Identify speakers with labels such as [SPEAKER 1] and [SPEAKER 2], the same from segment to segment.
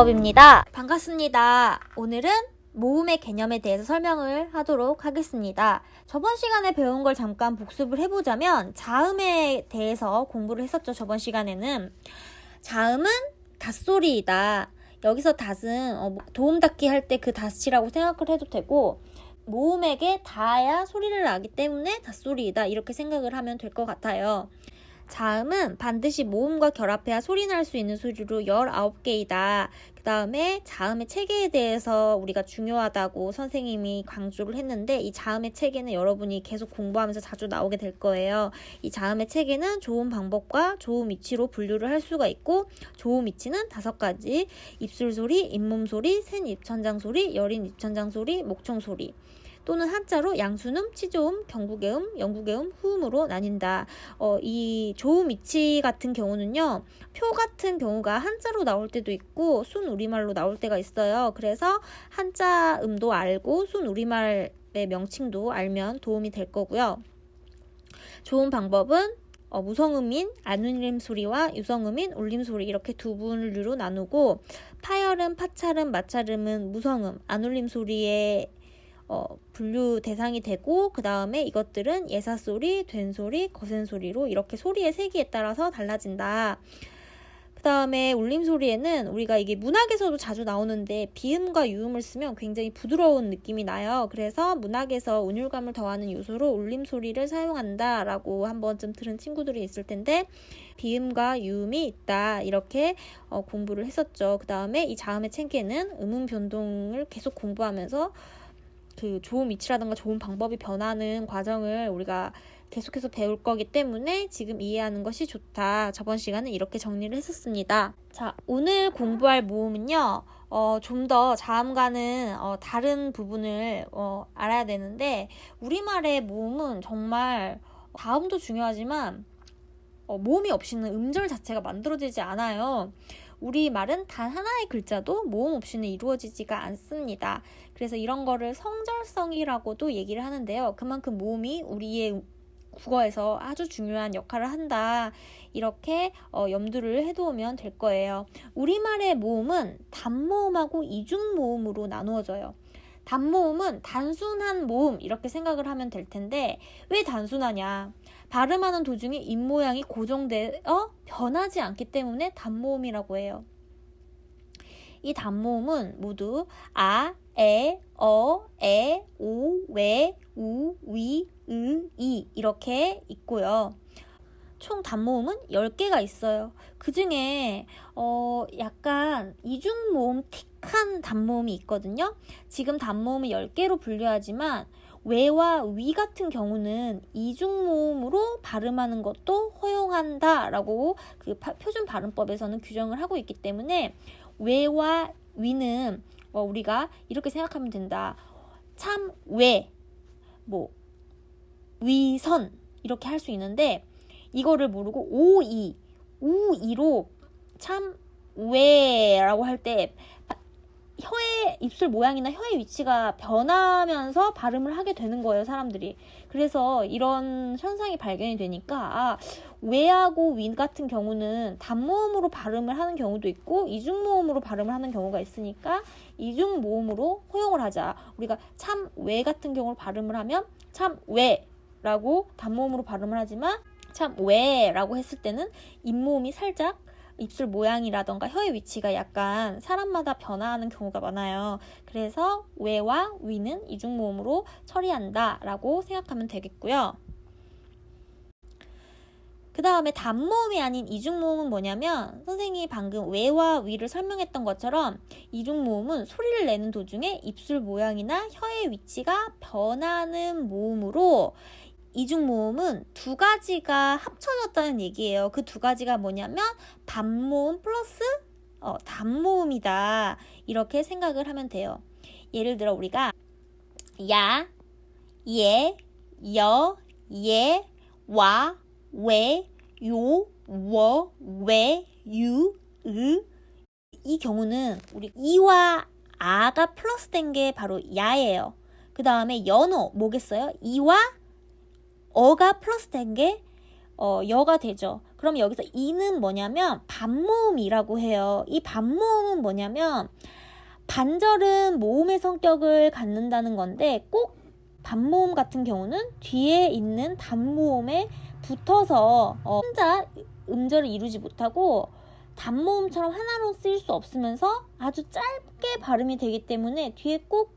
[SPEAKER 1] 방법입니다. 반갑습니다. 오늘은 모음의 개념에 대해서 설명을 하도록 하겠습니다. 저번 시간에 배운 걸 잠깐 복습을 해보자면 자음에 대해서 공부를 했었죠. 저번 시간에는 자음은 닷소리이다. 여기서 닷은 도움 닫기 할 때 그 닷이라고 생각을 해도 되고, 모음에게 닿아야 소리를 나기 때문에 닷소리이다, 이렇게 생각을 하면 될 것 같아요. 자음은 반드시 모음과 결합해야 소리 날 수 있는 소리로 19개이다. 그 다음에 자음의 체계에 대해서 우리가 중요하다고 선생님이 강조를 했는데, 이 자음의 체계는 여러분이 계속 공부하면서 자주 나오게 될 거예요. 이 자음의 체계는 좋은 방법과 좋은 위치로 분류를 할 수가 있고, 좋은 위치는 5가지: 입술소리, 잇몸소리, 센 입천장소리, 여린 입천장소리, 목청소리, 또는 한자로 양수음, 치조음, 경구개음, 영구개음, 후음으로 나뉜다. 이 조음 위치 같은 경우는요, 표 같은 경우가 한자로 나올 때도 있고 순 우리말로 나올 때가 있어요. 그래서 한자음도 알고 순 우리말의 명칭도 알면 도움이 될 거고요. 좋은 방법은 무성음인 안울림 소리와 유성음인 울림 소리, 이렇게 두 분류로 나누고, 파열음, 파찰음, 마찰음은 무성음, 안울림 소리의 분류 대상이 되고, 그 다음에 이것들은 예사소리, 된소리, 거센소리로 이렇게 소리의 세기에 따라서 달라진다. 그 다음에 울림소리에는 우리가 이게 문학에서도 자주 나오는데 비음과 유음을 쓰면 굉장히 부드러운 느낌이 나요. 그래서 문학에서 운율감을 더하는 요소로 울림소리를 사용한다 라고 한 번쯤 들은 친구들이 있을 텐데, 비음과 유음이 있다, 이렇게 공부를 했었죠. 그 다음에 이 자음의 체계는 음운 변동을 계속 공부하면서 그 좋은 위치라든가 좋은 방법이 변하는 과정을 우리가 계속해서 배울 거기 때문에 지금 이해하는 것이 좋다. 저번 시간은 이렇게 정리를 했었습니다. 자, 오늘 공부할 모음은요, 좀 더 자음과는 다른 부분을 알아야 되는데, 우리말의 모음은 정말 자음도 중요하지만 모음이 없이는 음절 자체가 만들어지지 않아요. 우리말은 단 하나의 글자도 모음 없이는 이루어지지가 않습니다. 그래서 이런 거를 성절성이라고도 얘기를 하는데요. 그만큼 모음이 우리의 국어에서 아주 중요한 역할을 한다, 이렇게 염두를 해두면 될 거예요. 우리말의 모음은 단모음하고 이중모음으로 나누어져요. 단모음은 단순한 모음, 이렇게 생각을 하면 될 텐데, 왜 단순하냐? 발음하는 도중에 입모양이 고정되어 변하지 않기 때문에 단모음이라고 해요. 이 단모음은 모두 아, 에, 에, 오, 웨, 우, 위, 이 이렇게 있고요. 총 단모음은 10개가 있어요. 그 중에 약간 이중모음 틱한 단모음이 있거든요. 지금 단모음을 10개로 분류하지만 외와 위 같은 경우는 이중모음으로 발음하는 것도 허용한다라고 그 표준 발음법에서는 규정을 하고 있기 때문에, 외와 위는 우리가 이렇게 생각하면 된다. 참, 외, 위선, 이렇게 할 수 있는데, 이거를 모르고 오이, 우이로 참, 외라고 할 때 혀의 입술 모양이나 혀의 위치가 변하면서 발음을 하게 되는 거예요, 사람들이. 그래서 이런 현상이 발견이 되니까 외하고 위 같은 경우는 단모음으로 발음을 하는 경우도 있고 이중모음으로 발음을 하는 경우가 있으니까 이중모음으로 허용을 하자. 우리가 참 외 같은 경우를 발음을 하면 참 외라고 단모음으로 발음을 하지만 참 외라고 했을 때는 입모음이 살짝, 입술 모양이라던가 혀의 위치가 약간 사람마다 변화하는 경우가 많아요. 그래서 외와 위는 이중모음으로 처리한다 라고 생각하면 되겠고요. 그 다음에 단모음이 아닌 이중모음은 뭐냐면, 선생님이 방금 외와 위를 설명했던 것처럼 이중모음은 소리를 내는 도중에 입술 모양이나 혀의 위치가 변하는 모음으로, 이중모음은 2가지가 합쳐졌다는 얘기예요. 그 2가지가 뭐냐면 반모음 플러스 단모음이다, 이렇게 생각을 하면 돼요. 예를 들어 우리가 야, 예, 여, 예, 와, 왜, 요, 워, 왜, 유, 이 경우는 우리 이와 아가 플러스 된 게 바로 야예요. 그 다음에 연어 뭐겠어요? 이와 어가 플러스 된 게 여가 되죠. 그럼 여기서 이는 뭐냐면 반모음이라고 해요. 이 반모음은 뭐냐면 반절은 모음의 성격을 갖는다는 건데 꼭 반모음 같은 경우는 뒤에 있는 단모음에 붙어서 혼자 음절을 이루지 못하고 단모음처럼 하나로 쓰일 수 없으면서 아주 짧게 발음이 되기 때문에 뒤에 꼭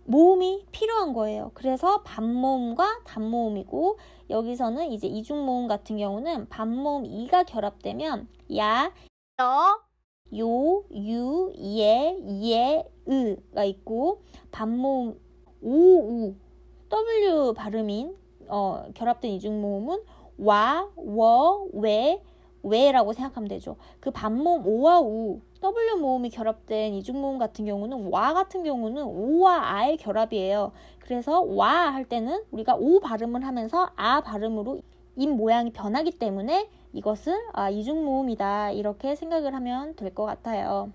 [SPEAKER 1] 모음이 필요한 거예요. 그래서 반모음과 단모음이고 여기서는 이제 이중모음 같은 경우는 반모음 이가 결합되면 야, 여, 요, 유, 예, 으가 있고 반모음 오, 우, w 발음인 결합된 이중모음은 와, 워, 왜라고 생각하면 되죠. 그 반모음 오와 우, w 모음이 결합된 이중모음 같은 경우는 와 같은 경우는 오와 아의 결합이에요. 그래서 와 할 때는 우리가 오 발음을 하면서 아 발음으로 입 모양이 변하기 때문에 이것을 이중모음이다 이렇게 생각을 하면 될 것 같아요.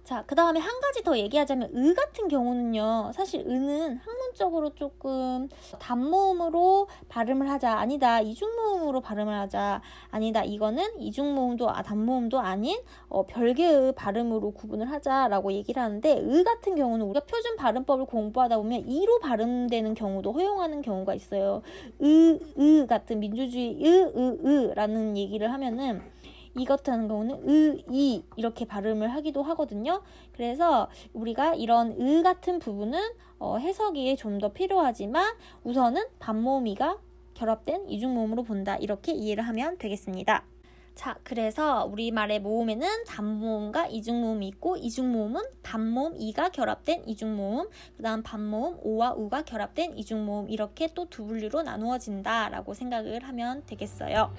[SPEAKER 1] 자, 그 다음에 한 가지 더 얘기하자면 의 같은 경우는요. 사실 의는 학문적으로 조금 단모음으로 발음을 하자. 아니다. 이중모음으로 발음을 하자. 아니다. 이거는 이중모음도 단모음도 아닌 별개의 발음으로 구분을 하자라고 얘기를 하는데 의 같은 경우는 우리가 표준 발음법을 공부하다 보면 이로 발음되는 경우도 허용하는 경우가 있어요. 의 같은 민주주의 라는 얘기를 하면은 이 같은 경우는 이 이렇게 발음을 하기도 하거든요. 그래서 우리가 이런 같은 부분은 해석이 좀 더 필요하지만 우선은 반모음 이가 결합된 이중모음으로 본다. 이렇게 이해를 하면 되겠습니다. 자, 그래서 우리말의 모음에는 단모음과 이중모음이 있고 이중모음은 반모음 이가 결합된 이중모음, 그 다음 반모음 오와 우가 결합된 이중모음 이렇게 또 두 분류로 나누어진다라고 생각을 하면 되겠어요.